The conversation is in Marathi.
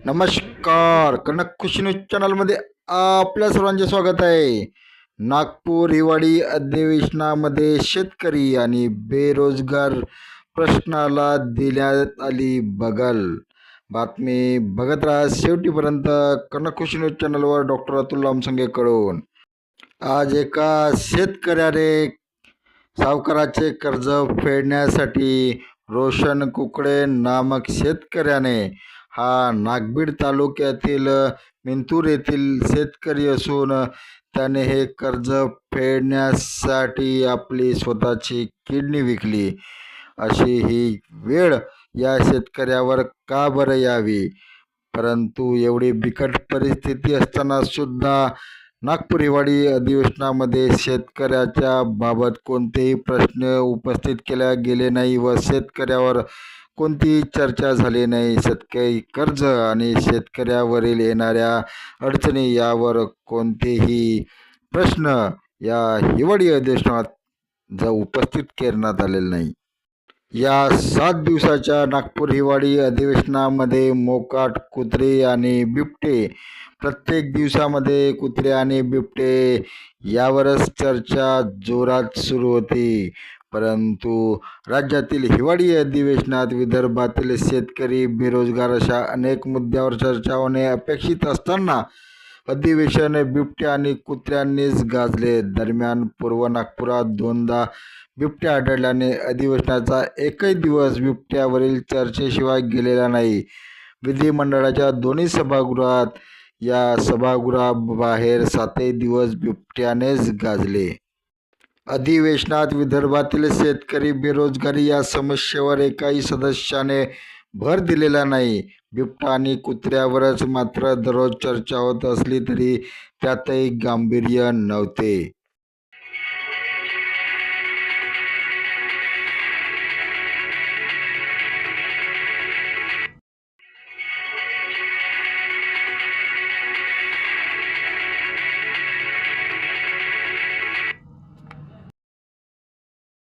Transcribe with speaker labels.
Speaker 1: नमस्कार. कनक खुशी न्यूज चॅनलमध्ये आपल्या सर्वांचे स्वागत आहे. नागपूर हिवाळी अधिवेशनामध्ये शेतकरी आणि बेरोजगार प्रश्नाला देण्यात आली बगल. बातमी बघत राहा शेवटीपर्यंत कनक खुशी न्यूज चॅनलवर. डॉक्टर अतुल लामसंगेकडून आज एका शेतकऱ्याने सावकाराचे कर्ज फेडण्यासाठी रोशन कुकडे नामक शेतकऱ्याने, हा नागबीड तालुक्यातील मिंतूर येथील शेतकरी असून त्याने हे कर्ज फेडण्यासाठी आपली स्वतःची किडनी विकली. अशी ही वेळ या शेतकऱ्यावर का बरं यावी? परंतु एवढी बिकट परिस्थिती असताना सुद्धा नागपूर हिवाळी अधिवेशनामध्ये शेतकऱ्याच्या बाबत कोणतेही प्रश्न उपस्थित केले गेले नाही व शेतकऱ्यावर कोणतीही चर्चा झाली नाही. शेतकरी कर्ज आणि शेतकऱ्यावरील येणाऱ्या अडचणी यावर कोणतेही प्रश्न या हिवाळी अधिवेशनात उपस्थित करण्यात आलेले नाही. या 7 दिवसाच्या नागपूर हिवाळी अधिवेशनामध्ये मोकाट, कुत्रे आणि बिबटे, प्रत्येक दिवसामध्ये कुत्रे आणि बिबटे यावरच चर्चा जोरात सुरू होती. परंतु राज्यातील हिवाळी अधिवेशनात विदर्भातील शेतकरी, बेरोजगार अशा अनेक मुद्द्यावर चर्चा होणे अपेक्षित असताना अधिवेशन बिबट्या आणि कुत्र्यांनीच गाजले. दरम्यान पूर्व नागपुरात 2दा बिबट्या आढळल्याने अधिवेशनाचा एकही दिवस बिबट्यावरील चर्चेशिवाय गेलेला नाही. विधिमंडळाच्या दोन्ही सभागृहात या सभागृहाबाहेर 7ही दिवस बिबट्यानेच गाजले. अधिवेशनात विदर्भातील शेतकरी, बेरोजगारी या समस्येवर एकाही सदस्याने भर दिलेला नाही. बिबटा आणि कुत्र्यावरच मात्र दररोज चर्चा होत असली तरी त्यातही गांभीर्य नव्हते.